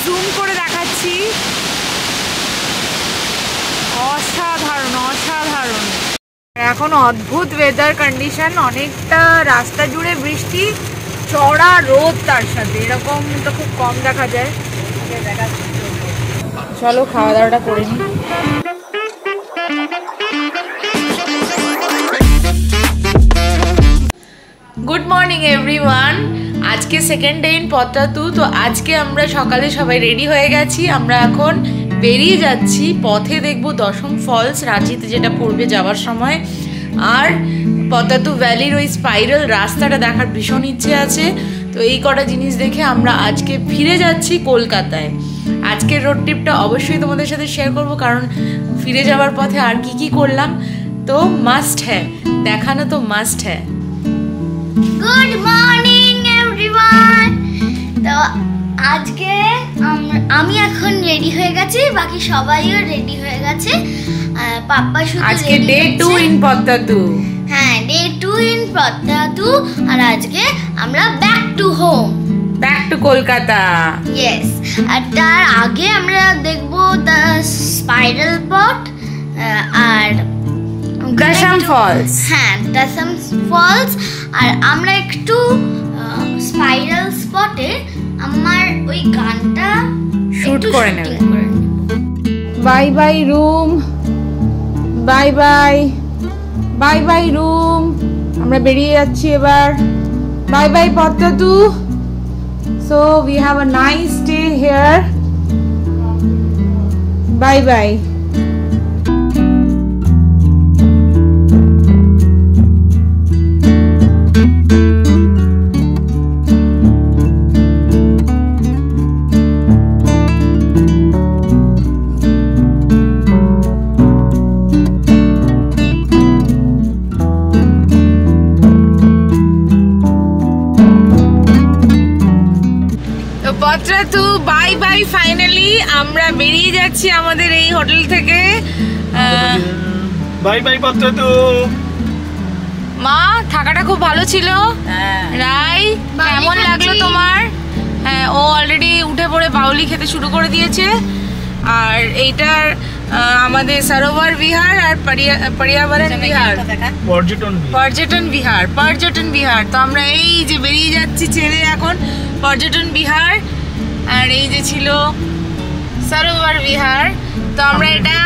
Zoom করে দেখাচ্ছি, অসাধারণ অসাধারণ। এখন অদ্ভুত ওয়েদার কন্ডিশন, অনেকটা রাস্তা জুড়ে বৃষ্টি, চড়া রোদ, তার সাথে এরকম তো খুব কম দেখা যায়। চলো খাওয়া দাওয়াটা করে নিই। Good morning everyone. আজকে সেকেন্ড ডে ইন পদ্মাতু। তো আজকে আমরা সকালে সবাই রেডি হয়ে গেছি, আমরা এখন বেরিয়ে যাচ্ছি। পথে দেখবো দশম ফলস, রাঁচিতে যেটা পড়বে যাওয়ার সময়, আর পদ্মাতু ভ্যালির ওই স্পাইরাল রাস্তাটা দেখার ভীষণ ইচ্ছে আছে। তো এই কটা জিনিস দেখে আমরা আজকে ফিরে যাচ্ছি কলকাতায়। আজকের রোড ট্রিপটা অবশ্যই তোমাদের সাথে শেয়ার করব, কারণ ফিরে যাওয়ার পথে আর কি কি করলাম তো মাস্ট হ্যাঁ, দেখানো তো মাস্ট হ্যাঁ। Good morning everyone. তো আজকে আমি এখন রেডি হয়ে গেছি, বাকি সবাইও রেডি হয়ে গেছে। পাপ্পা শুধু আজকে ডে 2 ইন পদ্মাতু। হ্যাঁ, ডে 2 ইন পদ্মাতু। আর আজকে আমরা back to home, back to Kolkata. Yes. আর তার আগে আমরা দেখবো দ্য স্পাইরাল পট আর দশম ফলস। হ্যাঁ, দশম ফলস। আর আমরা একটু স্পাইরাল স্পটে আমার ওই গানটা শুট করে নেব। Bye bye room, bye bye, bye bye room. আমরা বেরিয়ে যাচ্ছি এবার। Bye bye Patratu. So we have a nice day here. Bye bye. Patratu bye bye. Finally আমরা বেরিয়ে যাচ্ছি আমাদের এই হোটেল থেকে। Bye bye Patratu. মা, থাকাটা খুব ভালো ছিল। রাই, কেমন লাগলো তোমার? হ্যাঁ, ও অলরেডি উঠে পড়ে বাউলি খেতে শুরু করে দিয়েছে। আর এইটার আমাদের সরোবর বিহার আর পর্যাবরণ বিহার, পর্যটন বিহার। তো আমরা এই যে বেরিয়ে যাচ্ছি ছেড়ে এখন পর্যটন বিহার, আর এই যে ছিল সরোবর বিহার। তো আমরা এটা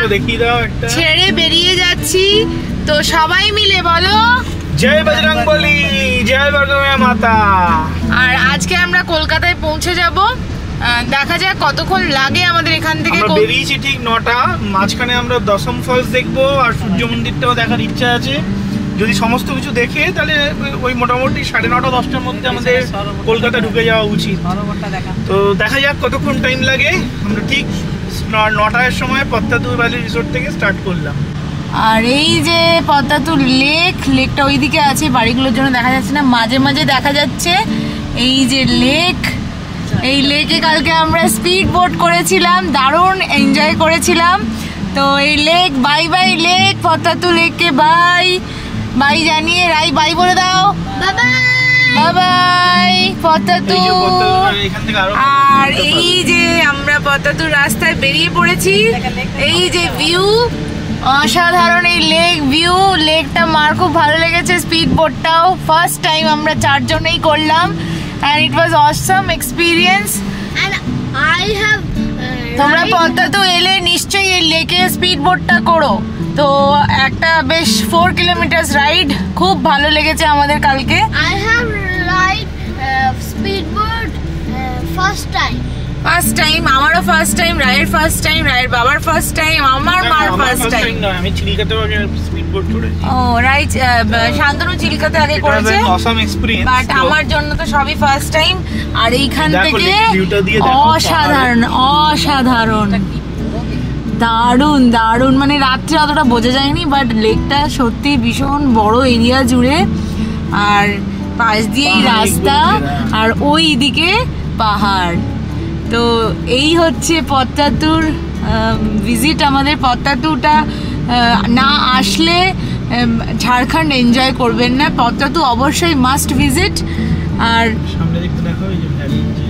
ছেড়ে বেরিয়ে যাচ্ছি। তো সবাই মিলে বলো জয় বজরংবলী, জয় বর্গমা মাতা। আর আজকে আমরা কলকাতায় পৌঁছে যাব। দেখা যাক কতক্ষণ লাগে আমাদের এখান থেকে। আমরা বেরিয়েছি ঠিক 9টা। মাঝখানে আমরা দশম ফলস দেখবো আর সূর্য মন্দিরটাও দেখার ইচ্ছা আছে। যদি সমস্ত কিছু দেখে তাহলে ওই মোটামুটি 9:30 10টার মধ্যে আমাদের কলকাতা ঢুকে যাওয়া উচিত। তো দেখা যাক কতক্ষণ টাইম লাগে। আমরা ঠিক 9টার সময় পদ্মাতু ভ্যালি রিসোর্ট থেকে স্টার্ট করলাম। আর এই যে পদ্মাতু লেকটা ওইদিকে আছে, বাড়িগুলোর জন্য দেখা যাচ্ছে না, মাঝে মাঝে দেখা যাচ্ছে এই যে লেক। এই লেকে কালকে আমরা স্পিড বোট করেছিলাম, দারুণ এনজয় করেছিলাম। তো এই lake, bye bye lake, Patratu লেককে বাই বাই জানিয়ে রাই বাই বলে দাও। By bye পদ্মাতু। আর এই যে আমরা পদ্মাতুর রাস্তায় বেরিয়ে পড়েছি। এই যে ভিউ, অসাধারণ এই লেক ভিউ। লেকটা মার খুব ভালো লেগেছে। স্পিড বোটটাও ফার্স্ট টাইম আমরা 4 জনেই করলাম, and it was awesome experience. and I have তোমরা পদ্মাতু এলে নিশ্চয়ই এই লেকে স্পিড বোটটা করো। তো একটা বেশ 4 কিলোমিটার রাইড, খুব ভালো লেগেছে আমাদের কালকে। I have ride speedboat first time. First time, আমারও ফার্স্ট টাইম, রায়ের ফার্স্ট টাইম, রায়ের বাবার ফার্স্ট টাইম, আমার মার ফার্স্ট টাইম। আমি চিলকাতে আগে স্পিড বোট করেছি। ও রাইট, শান্তনু চিলকাতে আগে করেছে, অসাম এক্সপেরিয়েন্স। বাট আমার জন্য তো সবই ফার্স্ট টাইম। আর এইখান থেকে অসাধারণ অসাধারণ, দারুণ দারুণ। মানে রাত্রে অতটা বোঝা যায়নি, বাট লেকটা সত্যি ভীষণ বড় এরিয়া জুড়ে, আর পাশ দিয়েই রাস্তা, আর ওই দিকে পাহাড়। তো এই হচ্ছে পদ্মাতুর ভিজিট। আমাদের পদ্মাতুটা না আসলে ঝাড়খণ্ড এনজয় করবেন না। পদ্মাতু অবশ্যই মাস্ট ভিজিট। আর সামনে দেখতে দেখো এই যে ভ্যালি, যে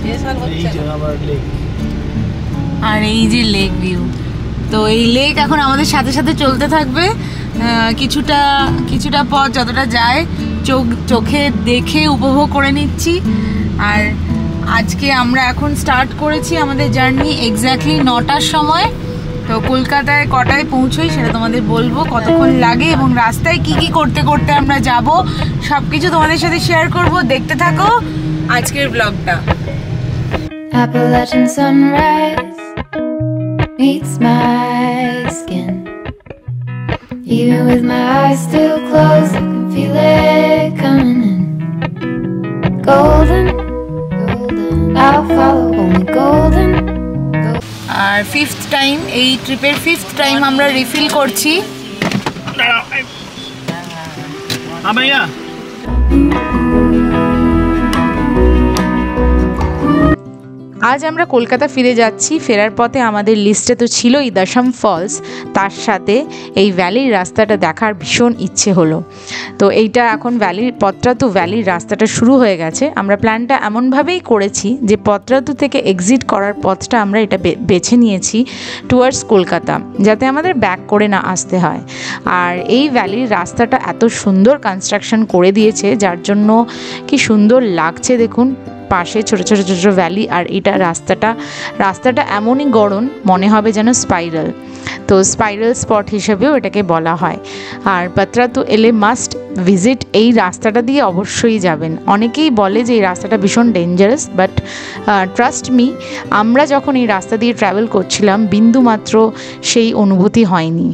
এই যে আবার লেক, আর এই যে লেক ভিউ। তো এই লেক এখন আমাদের সাথে সাথে চলতে থাকবে কিছুটা কিছুটা পথ, যতটা যায় চোখে দেখে উপভোগ করে নিচ্ছি। আর আজকে আমরা এখন স্টার্ট করেছি আমাদের জার্নি এক্স্যাক্টলি 9টার সময়। তো কলকাতায় কটায় পৌঁছোই সেটা তোমাদের বলবো, কতক্ষণ লাগে এবং রাস্তায় কি কি করতে করতে আমরা যাব সব কিছু তোমাদের সাথে শেয়ার করব। দেখতে থাকো আজকের ব্লগটা। Appalachian sunrise meets my skin. Even with my eyes still closed, I can feel it coming in. Golden, golden, I'll follow only golden. R fifth time, এই ট্রিপের ফিফথ টাইম আমরা রিফিল করছি। আজ আমরা কলকাতা ফিরে যাচ্ছি। ফেরার পথে আমাদের লিস্টে তো ছিলই দশম ফলস, তার সাথে এই ভ্যালির রাস্তাটা দেখার ভীষণ ইচ্ছে হলো। তো এইটা এখন ভ্যালির পত্রাতু ভ্যালির রাস্তাটা শুরু হয়ে গেছে। আমরা প্ল্যানটা এমনভাবেই করেছি যে পত্রাতু থেকে এক্সিট করার পথটা আমরা এটা বেছে নিয়েছি টুয়ার্ডস কলকাতা, যাতে আমাদের ব্যাক করে না আসতে হয়। আর এই ভ্যালির রাস্তাটা এত সুন্দর কনস্ট্রাকশন করে দিয়েছে, যার জন্য কি সুন্দর লাগছে দেখুন, পাশে ছোট ছোট ছোট ভ্যালি। আর এটা রাস্তাটা এমনই গড়ন মনে হবে যেন স্পাইরাল। তো স্পাইরাল স্পট হিসেবেও এটাকে বলা হয়। আর পত্রাতু এলে মাস্ট ভিজিট এই রাস্তাটা দিয়ে অবশ্যই যাবেন। অনেকেই বলে যে এই রাস্তাটা ভীষণ ডেঞ্জারাস, বাট ট্রাস্ট মি, আমরা যখন এই রাস্তা দিয়ে ট্রাভেল করছিলাম বিন্দুমাত্র সেই অনুভূতি হয়নি।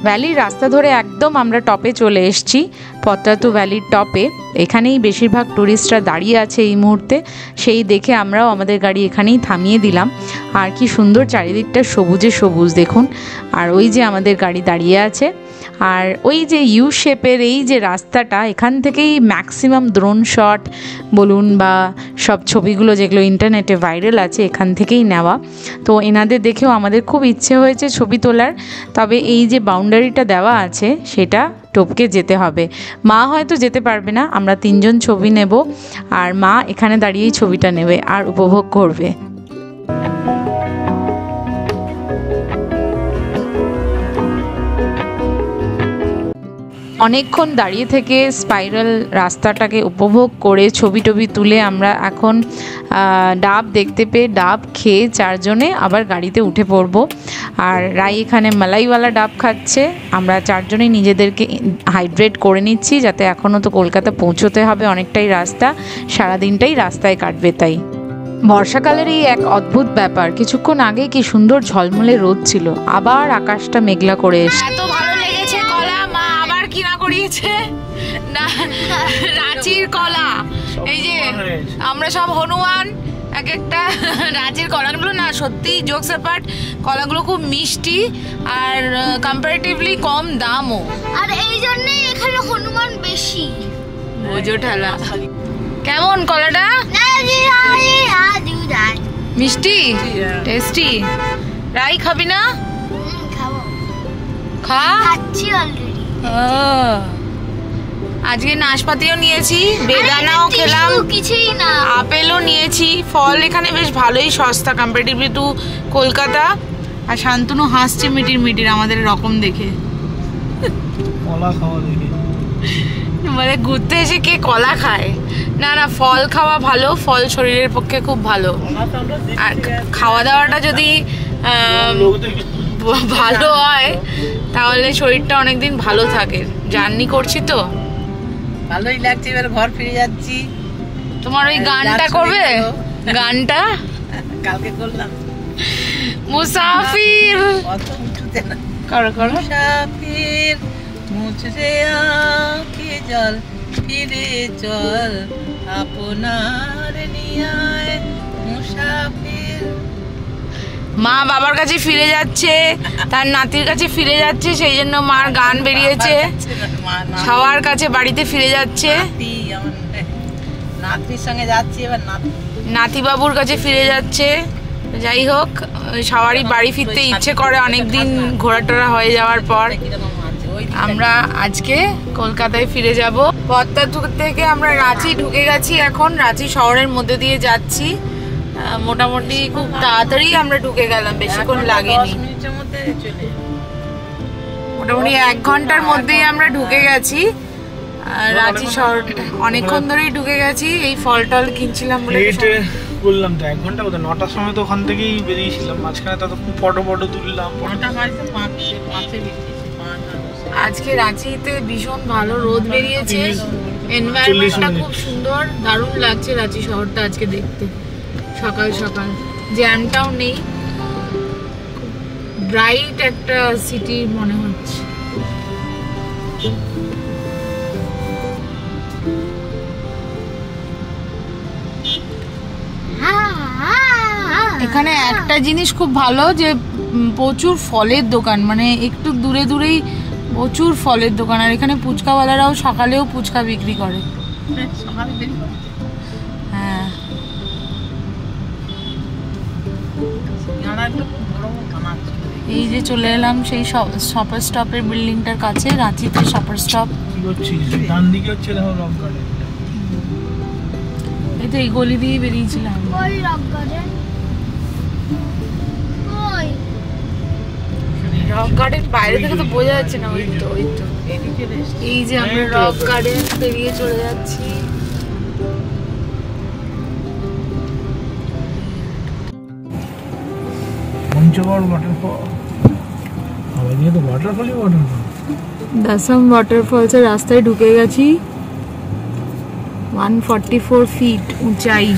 ভ্যালির রাস্তা ধরে একদম আমরা টপে চলে এসেছি, পত্রাতু ভ্যালির টপে। এখানেই বেশিরভাগ ট্যুরিস্টরা দাঁড়িয়ে আছে এই মুহূর্তে, সেই দেখে আমরাও আমাদের গাড়ি এখানেই থামিয়ে দিলাম। আর কি সুন্দর চারিদিকটা সবুজে সবুজ দেখুন। আর ওই যে আমাদের গাড়ি দাঁড়িয়ে আছে, আর ওই যে ইউ শেপের এই যে রাস্তাটা, এখান থেকেই ম্যাক্সিমাম ড্রোন শট বলুন বা সব ছবিগুলো যেগুলো ইন্টারনেটে ভাইরাল আছে এখান থেকেই নেওয়া। তো এনাদের দেখেও আমাদের খুব ইচ্ছে হয়েছে ছবি তোলার। তবে এই যে বাউন্ডারিটা দেওয়া আছে সেটা টপকে যেতে হবে। মা হয়তো যেতে পারবে না, আমরা 3 জন ছবি নেব, আর মা এখানে দাঁড়িয়েই ছবিটা নেবে আর উপভোগ করবে। অনেকক্ষণ দাঁড়িয়ে থেকে স্পাইরাল রাস্তাটাকে উপভোগ করে ছবি টবি তুলে আমরা এখন ডাব দেখতে পেয়ে ডাব খেয়ে 4 জনে আবার গাড়িতে উঠে পড়ব। আর রাই এখানে মালাইওয়ালা ডাব খাচ্ছে। আমরা 4 জনেই নিজেদেরকে হাইড্রেট করে নিচ্ছি, যাতে এখনও তো কলকাতা পৌঁছতে হবে, অনেকটাই রাস্তা, সারাদিনটাই রাস্তায় কাটবে। তাই বর্ষাকালের এই এক অদ্ভুত ব্যাপার, কিছুক্ষণ আগে কি সুন্দর ঝলমলে রোদ ছিল, আবার আকাশটা মেঘলা করে এসেছে। এত ভালো লেগেছে কলা, মা আবার কিনা করিয়েছে না রাঁচির কলা। এই যে আমরা সব হনুমান এক একটা রাঁচির কলাগুলো না সত্যি জোকস অ্যাপার্ট, কলাগুলো খুব মিষ্টি আর কম্পারেটিভলি কম দামও। আর এই জন্যই এখানে হনুমান বেশি। বোঝো ঠেলা। কেমন কলাটা? মিষ্টি, টেস্টি। রাই খাবি না? খা, খাচ্ছি অলরেডি। আজকে নাশপাতিও নিয়েছি, বেদানাও খেলাম, কিছুই না, আপেলও নিয়েছি। ফল এখানে বেশ ভালোই সস্তা কম্পারেটিভলি টু কলকাতা। আর শান্তনু হাসছে মিটির মিটির আমাদের রকম দেখে, কলা খাওয়া দেখে। মানে ঘুরতে এসে কে কলা খায়? না না, ফল খাওয়া ভালো, ফল শরীরের পক্ষে খুব ভালো। আর খাওয়া দাওয়াটা যদি ভালো হয় তাহলে শরীরটা অনেকদিন ভালো থাকে। জার্নি করছি তো ভালোই লাগছে, এবার ঘর ফিরে যাচ্ছি। তোমার ওই গানটা করবে? গানটা কালকে করলাম, মুসাফির। করো করো। মুসাফির মুছরে আঁখি জল, ফিরে চল আপনার নিয়ায় মুসাফির। মা বাবার কাছে ফিরে যাচ্ছে, তার নাতির কাছে ফিরে যাচ্ছে, সেই জন্য মার গান বেরিয়েছে। সবার কাছে বাড়িতে ফিরে যাচ্ছে, নাতির সঙ্গে যাচ্ছি, এবার নাতি বাবুর কাছে ফিরে যাচ্ছে। যাই হোক, সবারই বাড়ি ফিরতে ইচ্ছে করে অনেকদিন ঘোরাটোরা হয়ে যাওয়ার পর। আমরা আজকে কলকাতায় ফিরে যাব। পদ্মাতুর থেকে আমরা রাঁচি ঢুকে গেছি, এখন রাঁচি শহরের মধ্যে দিয়ে যাচ্ছি। মোটামুটি খুব তাড়াতাড়ি আমরা ঢুকে গেলাম, বেশিক্ষণ লাগেনি, 10 মিনিটের মধ্যে চলে যাবো। মোটামুটি 1 ঘন্টার মধ্যেই আমরা ঢুকে গেছি রাঁচি শহর। অনেকক্ষণ ধরেই ঢুকে গেছি, এই ফল টল কিনছিলাম বলে। বললাম তো 1 ঘন্টা কোথায়, 9টার সময় তো ওখান থেকেই বেরিয়েছিলাম, মাঝখানে ততক্ষণ ফটো তুললাম। 5টা বাজতে 5 বেরিয়েছি, 5 আর 10। আজকে রাঁচিতে ভীষণ ভালো রোদ বেরিয়েছে, এনভায়রনমেন্টটা খুব সুন্দর, দারুণ লাগছে রাঁচি শহরটা আজকে দেখতে। সকাল সকাল জ্যামটাও নেই, ব্রাইট একটা সিটি মনে হচ্ছে। এখানে একটা জিনিস খুব ভালো যে প্রচুর ফলের দোকান, মানে একটু দূরে দূরেই প্রচুর ফলের দোকান। আর এখানে ফুচকাওয়ালারাও সকালেও ফুচকা বিক্রি করে। সকালে বেরিয়ে পড়েছি। হ্যাঁ, সিঙ্গাড়া একটু বড় বড় বানাচ্ছে। এই যে চলে এলাম সেই শপার স্টপের বিল্ডিংটার কাছে, রাঁচিতে শপার স্টপ। কি করছিস? ডান দিকে হচ্ছে দেখো রক গার্ডেন। এই তো এই গলি দিয়ে বেরিয়েছিলাম। ওই রক গার্ডেন, ওই রক গার্ডেন বাইরে থেকে তো বোঝা যাচ্ছে না। ওই তো এদিকে রেস্ট। এই যে আমরা রক গার্ডেন পেরিয়ে চলে যাচ্ছি। পঞ্চগড় ওয়াটারফল, আবার নিয়ে তো ওয়াটারফলই ওয়াটারফল। দাসাম ওয়াটারফলসের রাস্তায় ঢুকে গেছি। 144 ফিট উঁচাই।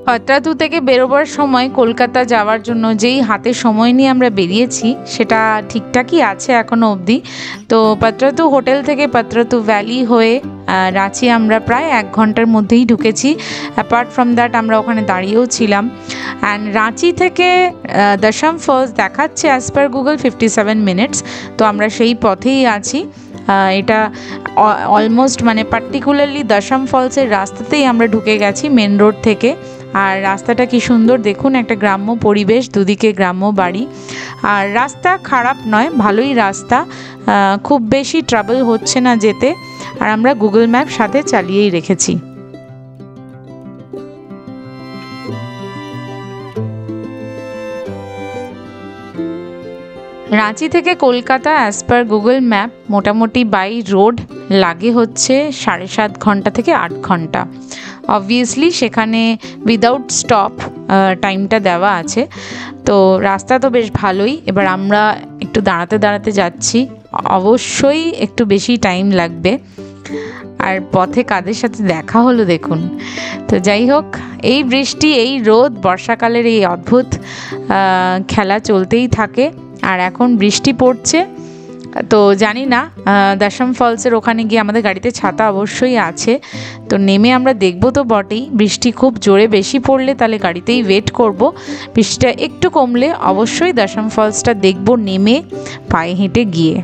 পদ্মাতু থেকে বেরোবার সময় কলকাতা যাওয়ার জন্য যেই হাতে সময় নিয়ে আমরা বেরিয়েছি সেটা ঠিকঠাকই আছে এখনো অবধি। তো পদ্মাতু হোটেল থেকে পদ্মাতু ভ্যালি হয়ে রাঁচি আমরা প্রায় 1 ঘন্টার মধ্যেই ঢুকেছি। অ্যাপার্ট ফ্রম দ্যাট আমরা ওখানে দাঁড়িয়েও ছিলাম। অ্যান্ড রাঁচি থেকে দশম ফলস দেখাচ্ছে অ্যাজ পার গুগল 57 মিনিটস। তো আমরা সেই পথেই আছি। এটা অলমোস্ট মানে পার্টিকুলারলি দশম ফলসের রাস্তাতেই আমরা ঢুকে গেছি মেন রোড থেকে। আর রাস্তাটা কি সুন্দর দেখুন, একটা গ্রাম্য পরিবেশ, দুদিকে গ্রাম্য বাড়ি। আর রাস্তা খারাপ নয়, ভালোই রাস্তা, খুব বেশি ট্রাবল হচ্ছে না যেতে। আর আমরা গুগল ম্যাপ সাথে চালিয়েই রেখেছি। রাঁচি থেকে Kolkata as per Google map মোটামুটি বাই রোড লাগে হচ্ছে 7.5 ঘন্টা থেকে 8 ঘন্টা। অবভিয়াসলি সেখানে উইদাউট স্টপ টাইমটা দেওয়া আছে। তো রাস্তা তো বেশ ভালোই। এবার আমরা একটু দাঁড়াতে দাঁড়াতে যাচ্ছি, অবশ্যই একটু বেশি টাইম লাগবে। আর পথে কাদের সাথে দেখা হলো দেখুন। তো যাই হোক, এই বৃষ্টি, এই রোদ, বর্ষাকালের এই অদ্ভুত খেলা চলতেই থাকে। আর এখন বৃষ্টি পড়ছে, তো জানি না দশম ফলসের ওখানে গিয়ে আমাদের গাড়িতে ছাতা অবশ্যই আছে, তো নেমে আমরা দেখবো তো বটেই। বৃষ্টি খুব জোরে বেশি পড়লে তাহলে গাড়িতেই ওয়েট করব, বৃষ্টিটা একটু কমলে অবশ্যই দশম ফলসটা দেখবো নেমে পায়ে হেঁটে গিয়ে।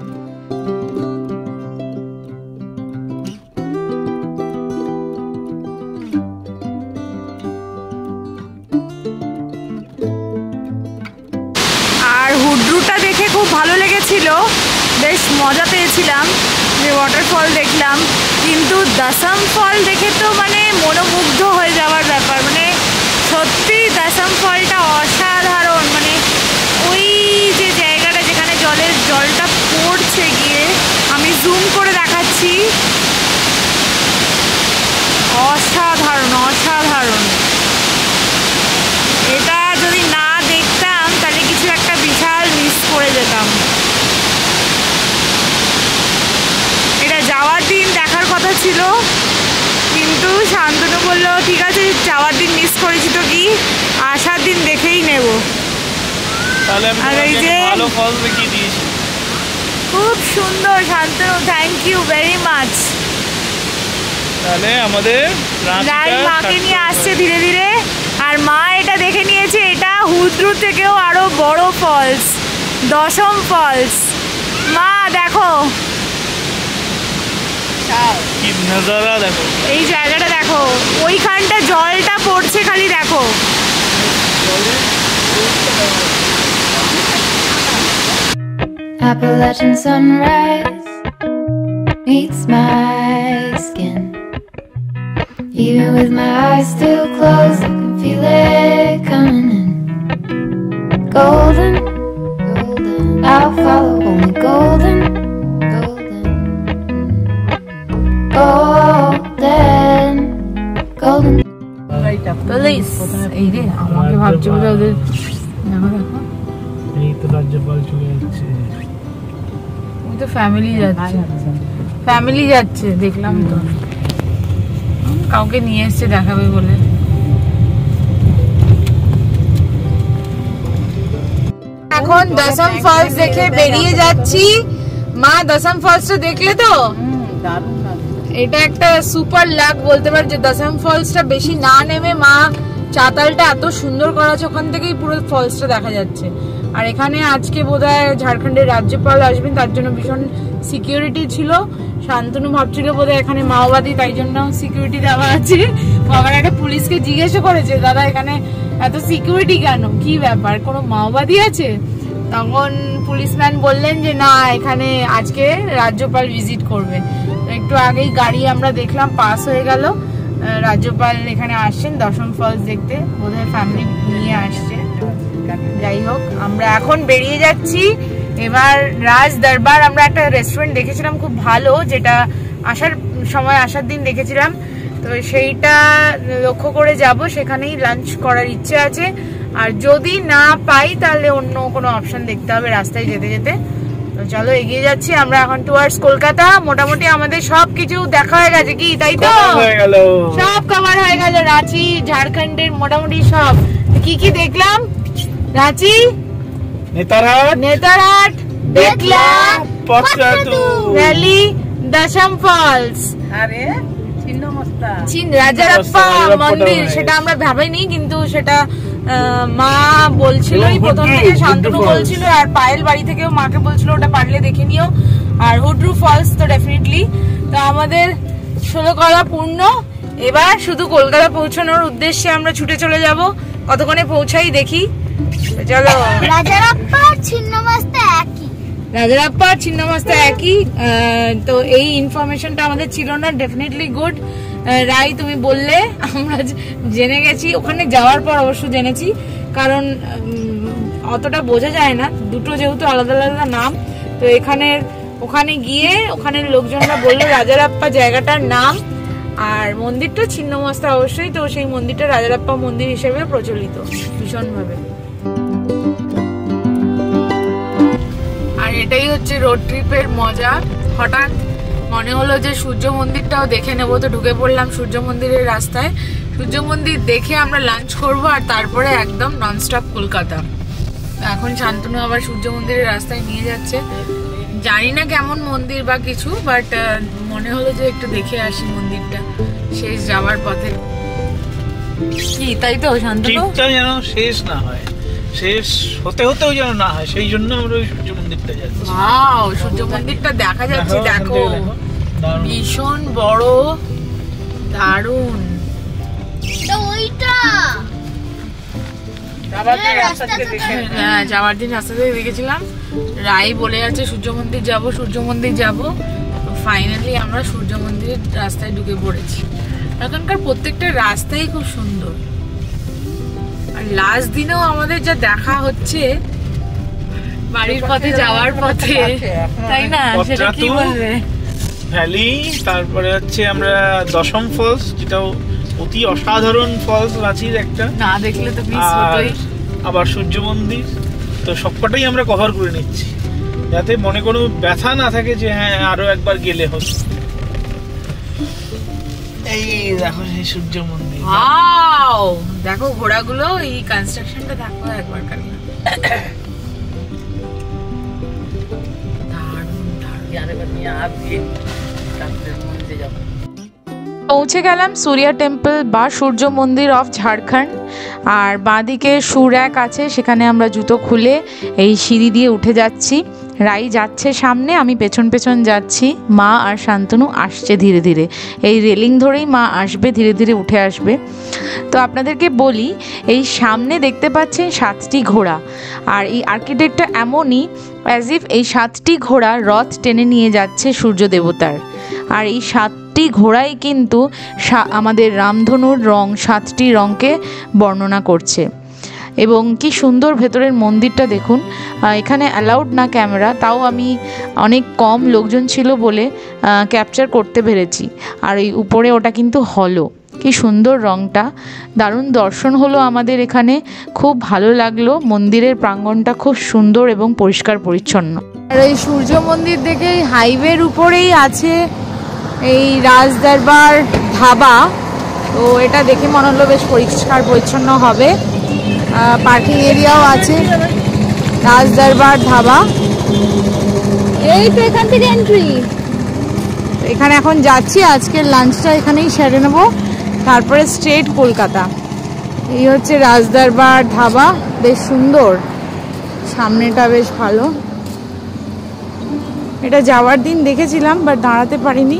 আর হুড্রুটা দেখে খুব ভালো লেগেছিল, বেশ মজা পেয়েছিলাম যে ওয়াটারফল দেখলাম। কিন্তু দশম ফল দেখে তো মানে মনোমুগ্ধ হয়ে যাওয়ার ব্যাপার, মানে সত্যি দশম ফলটা অসাধারণ। মানে ওই যে জায়গাটা যেখানে জলটা পড়ছে গিয়ে, আমি জুম করে দেখাচ্ছি, অসাধারণ অসাধারণ। এটা যদি না দেখতাম তাহলে কিছু একটা বিশাল মিস করে যেতাম। এটা যাওয়ার দিন দেখার কথা ছিল, কিন্তু শান্তনু বললো ঠিক আছে যাওয়ার দিন মিস করেছি তো কি, আসার দিন দেখেই নেব। আর এই যে খুব সুন্দর Shantanu, thank you very much. তাহলে আমাদের মাকে নিয়ে আসছে ধীরে ধীরে, আর মা এটা দেখে নিয়েছে এটা হুদ্রু থেকেও আরো বড় ফলস, দশম ফলস। মা দেখো কি নজারা দেখো, এই জায়গাটা দেখো, ওইখানটা জলটা পড়ছে খালি দেখো। Appalachian sunrise meets my skin. Even with my eyes still closed, I can feel it coming in. Golden, golden, I'll follow only golden, golden, golden, golden. Police এই রে আমাকে ভাবছি বলে ওদের দেখো দেখো এই তো রাজ্যপাল চলে যাচ্ছে। ওই তো ফ্যামিলি যাচ্ছে দেখলাম তো, কাউকে নিয়ে এসছে দেখাবে বলে। এখন দশম ফলস দেখে বেরিয়ে যাচ্ছি। মা দশম ফলসটা দেখলে তো? দারুণ লাগে। এটা একটা সুপার লাক বলতে পার যে দশম ফলসটা বেশি না নেমে মা চাতালটা এত সুন্দর করা আছে, ওখান থেকেই পুরো ফলসটা দেখা যাচ্ছে। আর এখানে আজকে বোধহয় ঝাড়খণ্ডের রাজ্যপাল আসবেন, তার জন্য ভীষণ সিকিউরিটি ছিল। শান্তনু ভাবছিল বোধহয় এখানে মাওবাদী, তাই জন্য সিকিউরিটি দেওয়া আছে। আবার একটা পুলিশকে জিজ্ঞেস করেছে, দাদা এখানে এত সিকিউরিটি কেন, কি ব্যাপার, কোনো মাওবাদী আছে? তখন পুলিশম্যান বললেন যে না, এখানে আজকে রাজ্যপাল ভিজিট করবে। একটু আগেই গাড়ি আমরা দেখলাম পাস হয়ে গেল, রাজ্যপাল এখানে আসছেন দশম ফলস দেখতে, বোধহয় ফ্যামিলি নিয়ে আসছে। যাই হোক, আমরা এখন বেরিয়ে যাচ্ছি। এবার রাজ দরবার আমরা একটা রেস্টুরেন্ট দেখেছিলাম খুব ভালো, যেটা আসার দিন দেখেছিলাম, তো সেইটা লক্ষ্য করে যাব, সেখানেই লাঞ্চ করার ইচ্ছে আছে। আর যদি না পাই তাহলে অন্য কোনো অপশন দেখতে হবে রাস্তায় যেতে যেতে। তো চলো এগিয়ে যাচ্ছি আমরা এখন টুয়ার্ডস কলকাতা। মোটামুটি আমাদের সবকিছু দেখা হয়ে গেছে, কি তাই তো? সব কভার হয়ে গেল, রাঁচি ঝাড়খণ্ডের মোটামুটি সব। কি কি দেখলাম? রাঁচি, নেতারহাট দেখলাম, ভ্যালি, দশম ফলস, আরে ছিন্নমস্তা রাজারাপ্পা মন্দির, সেটা আমরা ভাবিনি, কিন্তু সেটা মা বলছিল প্রথম থেকে, শান্তনু বলছিল, আর পায়েল বাড়ি থেকেও মাকে বলছিল ওটা পারলে দেখে নিও। আর হুড্রু ফলস তো ডেফিনেটলি। তো আমাদের 16 কলা পূর্ণ। এবার শুধু কলকাতা পৌঁছানোর উদ্দেশ্যে আমরা ছুটে চলে যাব। কতক্ষণে পৌঁছাই দেখি, চলো। রাজারাপ্পা আর ছিন্নমস্তা একই। রাজারাপ্পা আর ছিন্নমস্তা একই। তো এই ইনফরমেশনটা আমাদের ছিল না। ডেফিনেটলি গুড রাই, তুমি বললে, আমরা জেনে গেছি। ওখানে যাওয়ার পর অবশ্য জেনেছি, কারণ অতটা বোঝা যায় না, দুটো যেহেতু আলাদা আলাদা নাম। তো ওখানে গিয়ে ওখানের লোকজনরা বললো রাজারাপ্পা জায়গাটার নাম, আর মন্দিরটা ছিন্নমস্তা অবশ্যই। তো সেই মন্দিরটা রাজারাপ্পা মন্দির হিসেবে প্রচলিত ভীষণভাবে। আর এটাই হচ্ছে রোড ট্রিপের মজা। হঠাৎ মনে হলো যে সূর্য মন্দিরটাও দেখে নেবো, তো ঢুকে পড়লাম সূর্য মন্দিরের রাস্তায়। সূর্য মন্দির দেখে আমরা লাঞ্চ করবো, আর তারপরে একদম ননস্টপ কলকাতা। এখন শান্তনু আবার সূর্য মন্দিরের রাস্তায় নিয়ে যাচ্ছে। জানি না কেমন মন্দির বা কিছু, বাট মনে হলো যে একটু দেখে আসি মন্দিরটা শেষ যাওয়ার পথে। কি তাই তো শান্তনু? যেন শেষ না হয়, শেষ হতে হতেও যেন না হয়, সেই জন্য আমরা ওই সূর্য মন্দিরটা যাচ্ছি। ওয়াও, সূর্য মন্দিরটা দেখা যাচ্ছে, দেখো ভীষণ বড়, দারুণ। তো ওইটা হ্যাঁ, যাওয়ার দিন রাস্তা থেকে দেখেছিলাম। রাই বলে আছে সূর্য মন্দির যাবো, সূর্য মন্দির যাবো। ফাইনালি আমরা সূর্য মন্দিরের রাস্তায় ঢুকে পড়েছি। এখানকার প্রত্যেকটা রাস্তাই খুব সুন্দর। আর লাস্ট দিনেও আমাদের যা দেখা হচ্ছে বাড়ির পথে যাওয়ার পথে, তাই না? সেটা কি বলবে? ভ্যালি, তারপরে হচ্ছে আমরা দশম ফলস, যেটাও অতি অসাধারণ ফলস রাঁচির একটা, না দেখলে তো মিস হতোই। আবার সূর্য মন্দির। তো সবকটাই আমরা কভার করে নিচ্ছি, যাতে মনে কোনো ব্যথা না থাকে যে হ্যাঁ আরো একবার গেলে হতো। এই দেখো সেই সূর্য মন্দির। ওয়াও, দেখো ঘোড়াগুলো, এই কনস্ট্রাকশনটা দেখো একবার খালি। পৌঁছে গেলাম সূর্যা টেম্পল বা সূর্য মন্দির অফ ঝাড়খণ্ড। আর বাঁদিকে সুর এক আছে, সেখানে আমরা জুতো খুলে এই সিঁড়ি দিয়ে উঠে যাচ্ছি। রাই যাচ্ছে সামনে, আমি পেছন পেছন যাচ্ছি। মা আর শান্তনু আসছে ধীরে ধীরে, এই রেলিং ধরেই মা আসবে, ধীরে ধীরে উঠে আসবে। তো আপনাদেরকে বলি, এই সামনে দেখতে পাচ্ছেন 7টি ঘোড়া, আর এই আর্কিটেক্টটা এমনই অ্যাজ ইফ এই 7টি ঘোড়া রথ টেনে নিয়ে যাচ্ছে সূর্য দেবতার। আর এই 7টি ঘোড়াই কিন্তু আমাদের রামধনুর রং, 7টি রঙকে বর্ণনা করছে। এবং কি সুন্দর ভেতরের মন্দিরটা দেখুন। এখানে অ্যালাউড না ক্যামেরা, তাও আমি অনেক কম লোকজন ছিল বলে ক্যাপচার করতে পেরেছি। আর এই উপরে ওটা কিন্তু হলো, কি সুন্দর রংটা, দারুণ দর্শন হলো আমাদের এখানে, খুব ভালো লাগলো। মন্দিরের প্রাঙ্গণটা খুব সুন্দর এবং পরিষ্কার পরিচ্ছন্ন। আর এই সূর্য মন্দির দেখে হাইওয়ের উপরেই আছে এই রাজদরবার ধাবা। তো এটা দেখে মনে হলো বেশ পরিষ্কার পরিচ্ছন্ন হবে। পার্কিং এরিয়াও আছে। রাজদরবার ধাবা, এই তো এখান থেকে এন্ট্রি। এখানে এখন যাচ্ছি, আজকের লাঞ্চটা এখানেই সেরে নেব, তারপরে স্ট্রেট কলকাতা। এই হচ্ছে রাজদরবার ধাবা, বেশ সুন্দর, সামনেটা বেশ ভালো। এটা যাওয়ার দিন দেখেছিলাম বাট দাঁড়াতে পারিনি।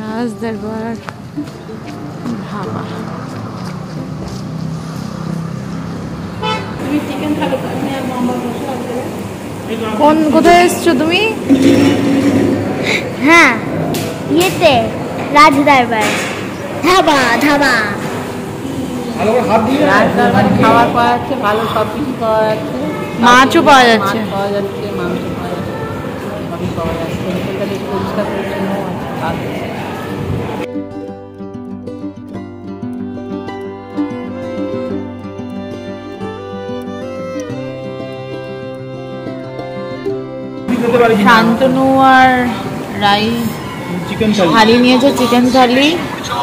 রাজদরবার ধাবা। কোথায় এসছো তুমি? হ্যাঁ, ইয়েতে রাজদরবার ধাবা। ধাবা রাজদরবার খাবার পাওয়া যাচ্ছে, ভালো সব কিছু পাওয়া যাচ্ছে, মাছও পাওয়া যাচ্ছে, মাছ পাওয়া যাচ্ছে, মাংস পাওয়া যাচ্ছে, সবই পাওয়া যাচ্ছে। হোটেলটা বেশ পরিষ্কার পরিচ্ছন্ন আছে। শান্তনু আর রাই চিকেন থালি নিয়েছে, চিকেন থালি,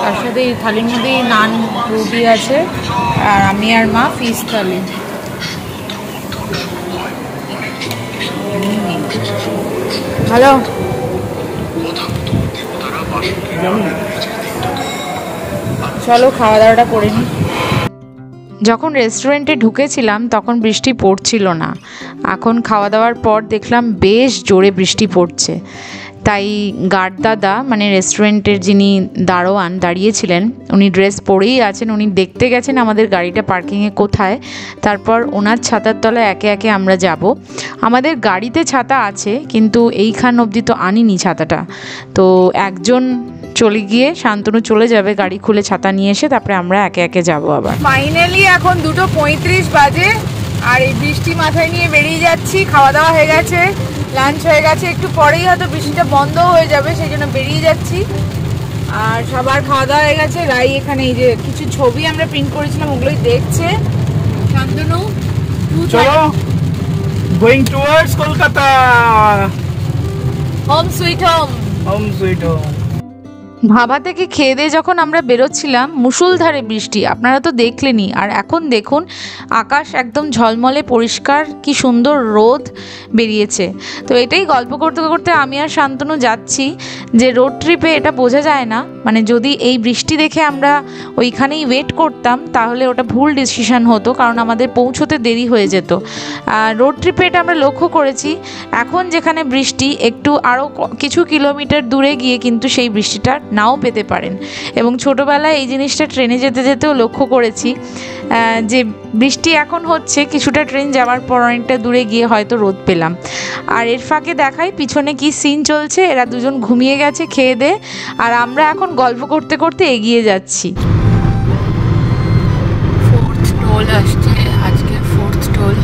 তার সাথে এই থালির মধ্যেই নান রুটি আছে, আর আমি আর মা ফিশ থালি। হ্যালো, চলো খাওয়া দাওয়াটা করে নিই। যখন রেস্টুরেন্টে ঢুকেছিলাম তখন বৃষ্টি পড়ছিল না, এখন খাওয়া দাওয়ার পর দেখলাম বেশ জোরে বৃষ্টি পড়ছে। তাই গার্ড দাদা, মানে রেস্টুরেন্টের যিনি দারোয়ান দাঁড়িয়েছিলেন, উনি ড্রেস পরেই আছেন, উনি দেখতে গেছেন আমাদের গাড়িটা পার্কিংয়ে কোথায়, তারপর ওনার ছাতার তলায় একে একে আমরা যাব। আমাদের গাড়িতে ছাতা আছে কিন্তু এইখান অবধি তো আনিনি ছাতাটা, তো একজন চলে গিয়ে শান্তনু চলে যাবে গাড়ি খুলে ছাতা নিয়ে এসে, তারপরে আমরা একে একে যাবো আবার। ফাইনালি এখন 2:35 বাজে, আর এই বৃষ্টি মাথায় নিয়ে বেরিয়ে যাচ্ছি। খাওয়া দাওয়া হয়ে গেছে, লাঞ্চ হয়ে গেছে, একটু পরেই হয়তো বৃষ্টিটা বন্ধ হয়ে যাবে, সেই জন্য বেরিয়ে যাচ্ছি। আর সবার খাওয়া দাওয়া হয়ে গেছে। রাই এখানে এই যে কিছু ছবি আমরা প্রিন্ট করেছিলাম ওগুলোই দেখছে। শান্তনু চলো, going towards Kolkata, home sweet home. Home sweet home. ভাবা থেকে খেয়ে দিয়ে যখন আমরা বেরোচ্ছিলাম মুষলধারে বৃষ্টি, আপনারা তো দেখলেনই। আর এখন দেখুন আকাশ একদম ঝলমলে পরিষ্কার, কি সুন্দর রোদ বেরিয়েছে। তো এটাই গল্প করতে করতে আমি আর শান্তনু যাচ্ছি যে রোড ট্রিপে এটা বোঝা যায় না, মানে যদি এই বৃষ্টি দেখে আমরা ওইখানেই ওয়েট করতাম তাহলে ওটা ভুল ডিসিশন হতো, কারণ আমাদের পৌঁছতে দেরি হয়ে যেত। রোড ট্রিপে এটা আমরা লক্ষ্য করেছি। এখন যেখানে বৃষ্টি, একটু আরও কিছু কিলোমিটার দূরে গিয়ে কিন্তু সেই বৃষ্টিটা নাও পেতে পারেন। এবং ছোটোবেলায় এই জিনিসটা ট্রেনে যেতে যেতেও লক্ষ্য করেছি যে বৃষ্টি এখন হচ্ছে, কিছুটা ট্রেন যাওয়ার পর অনেকটা দূরে গিয়ে হয়তো রোদ পেলাম। আর এর ফাঁকে দেখাই পিছনে কি সিন চলছে, এরা দুজন ঘুমিয়ে গেছে খেয়ে দে, আর আমরা এখন গল্প করতে করতে এগিয়ে যাচ্ছি। 4th টোল আসছে, আজকে 4th টোল।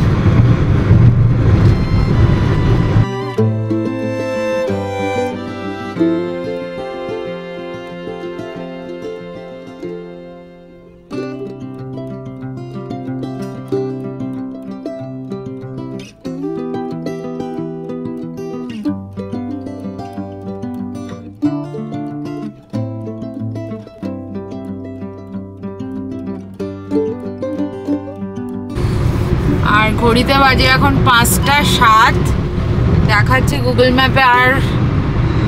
আর ঘড়িতে বাজে এখন 5:07, দেখাচ্ছে গুগল ম্যাপে আর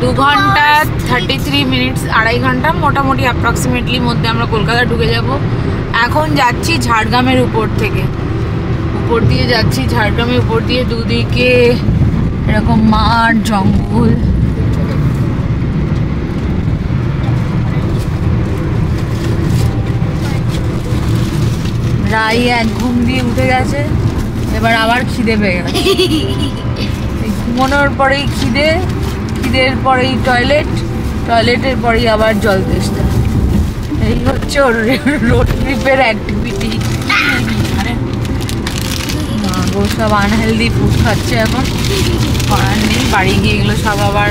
2 ঘন্টা 33 মিনিটস, 2.5 ঘন্টা মোটামুটি অ্যাপ্রক্সিমেটলি মধ্যে আমরা কলকাতা ঢুকে যাব। এখন যাচ্ছি ঝাড়গ্রামের উপর উপর দিয়ে যাচ্ছি, ঝাড়গ্রামের উপর দিয়ে, দুদিকে এরকম মাঠ জঙ্গল। রাই এক ঘুম দিয়ে উঠে গেছে, এবার আবার খিদে পেয়ে গেছে। ঘুমানোর পরেই খিদের পরেই টয়লেটের পরেই আবার জল তেষ্টা। এই হচ্ছে ওর রোড ট্রিপের অ্যাক্টিভিটি। ও সব আনহেলদি ফুড খাচ্ছে এখন, করার নেই, বাড়ি গিয়ে এগুলো সব আবার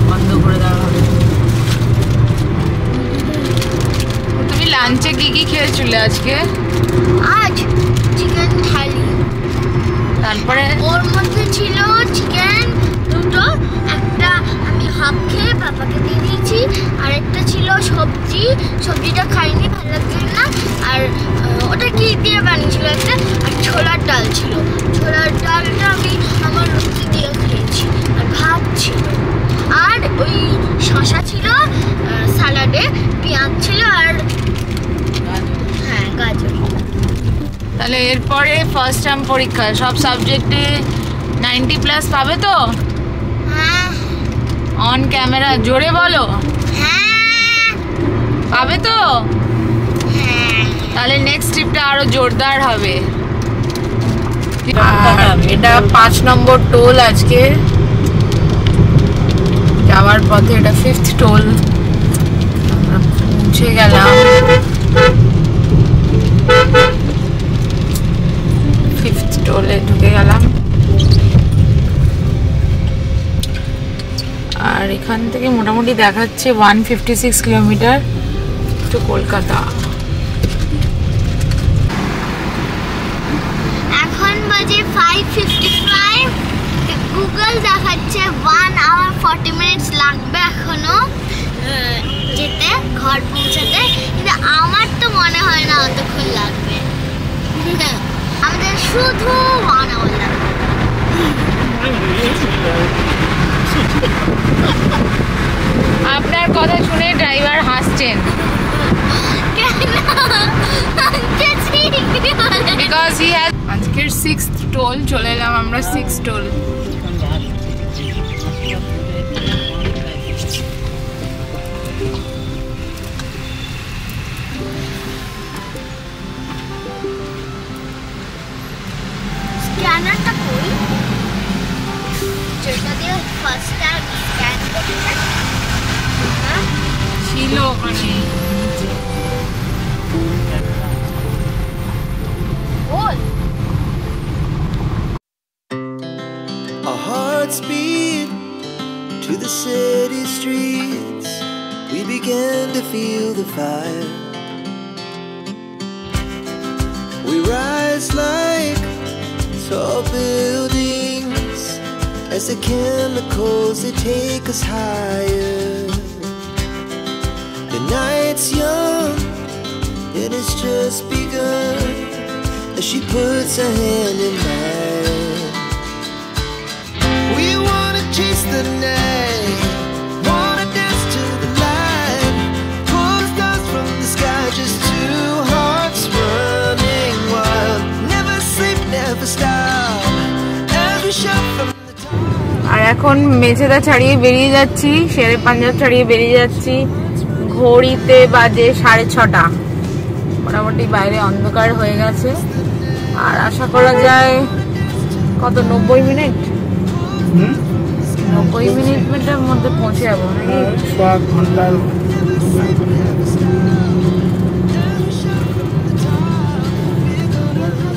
বন্ধ করে দেওয়া হবে। তুমি লাঞ্চে কি খেয়েছিলে আজকে? আজ চিকেন থালি, তারপরে ওর মধ্যে ছিল চিকেন দুটো, একটা আমি হাফ খেয়ে বাবাকে দিয়ে দিয়েছি, আর একটা ছিল সবজিটা খাইনি, ভালো লাগছিল না। আর ওটা কি দিয়ে বানিয়েছিল একটা, আর ছোলার ডাল ছিল, ছোলার ডালটা আমি আমার রুটি দিয়ে খেয়েছি, আর ভাত ছিল, আর ওই শসা ছিল সালাডে, পেঁয়াজ ছিল, আর হ্যাঁ গাজর। তাহলে এরপরে ফার্স্ট টার্ম পরীক্ষা, সব সাবজেক্টে 90+ পাবে তো? হ্যাঁ অন ক্যামেরা জোরে বলো, হ্যাঁ পাবে তো? হ্যাঁ। তাহলে নেক্সট ট্রিপটা আরো জোরদার হবে। এটা 5 নম্বর টোল আজকে যাওয়ার পথে, এটা 5th টোল। আমরা পৌঁছে গেলাম 5th টোলে ঢুকে গেলাম। আর এখান থেকে মোটামুটি দেখাচ্ছে 156 কিলোমিটার টু কলকাতা। এখন বাজে 5:55, গুগল দেখাচ্ছে 1 hour 40 minutes লাগবে এখনো যেতে, ঘর পৌঁছাতে, কিন্তু আমার তো মনে হয় না অতক্ষণ লাগবে, আমাদের শুধু 1 hour লাগবে। আপনার কথা শুনে ড্রাইভার হাসছেন, because he has আজকের 6th টোল, চলে এলাম আমরা 6th টোল। স্ক্যানারটা কই, যেটা দিয়ে ফার্স্ট টাইম স্ক্যান করতে ছিল ওখানে। বল। Our hearts beat to the city streets. We began to feel the fire. We rise like tall buildings as the chemicals they take us higher. The night's young and it's just begun as she puts her hand in mine. We wanna chase the night, wanna dance to the light, pull the stars from the sky, just two hearts running wild. Never sleep, never stop, as we shout from the top. আর এখন মেছেদা ছাড়িয়ে বেরিয়ে যাচ্ছি, শেরে পাঞ্জাব ছাড়িয়ে বেরিয়ে যাচ্ছি। ঘড়িতে বাজে 6:30, মোটামুটি বাইরে অন্ধকার হয়ে গেছে। আর আশা করা যায় কত 90 মিনিট, 90 মিনিটের মধ্যে পৌঁছে যাবো নাকি? 6 ঘন্টার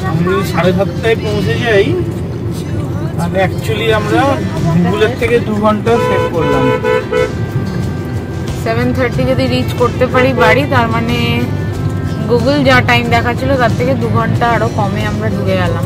আমি 7:30টায় পৌঁছে যাই, আর অ্যাকচুয়ালি আমরা গুগলের থেকে 2 ঘন্টা সেভ করলাম। 7:30 যদি রিচ করতে পারি বাড়ি, তার মানে গুগল যা টাইম দেখাচ্ছিল তার থেকে 2 ঘন্টা আরো কমে আমরা ঢুকে গেলাম।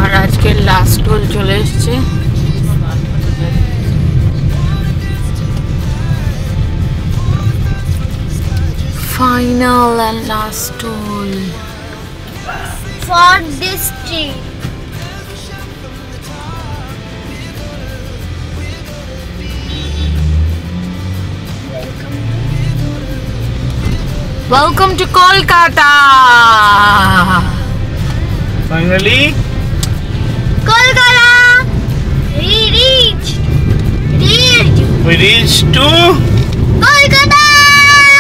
আর আজকের লাস্ট টোল চলে এসছে। Final and last toll. for this trip. Welcome to Kolkata. Finally, Kolkata! We reached to Kolkata!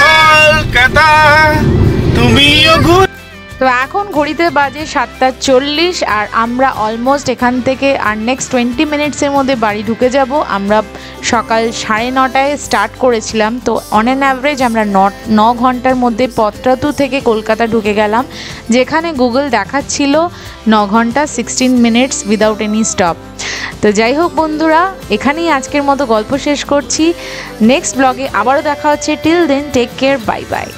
Kolkata. তুমিও ঘুর। তো এখন ঘড়িতে বাজে 7:40 আর আমরা অলমোস্ট এখান থেকে আর নেক্সট 20 মিনিটসের মধ্যে বাড়ি ঢুকে যাব। আমরা সকাল 9:30টায় স্টার্ট করেছিলাম, তো অন অ্যান অ্যাভারেজ আমরা 9 ঘন্টার মধ্যে পত্রাতু থেকে কলকাতা ঢুকে গেলাম, যেখানে গুগল দেখাচ্ছিল 9 ঘন্টা 16 মিনিটস উইদাউট এনি স্টপ। তো যাই হোক বন্ধুরা, এখানেই আজকের মতো গল্প শেষ করছি। নেক্সট ব্লগে আবারও দেখা হচ্ছে। Till then take care, bye by.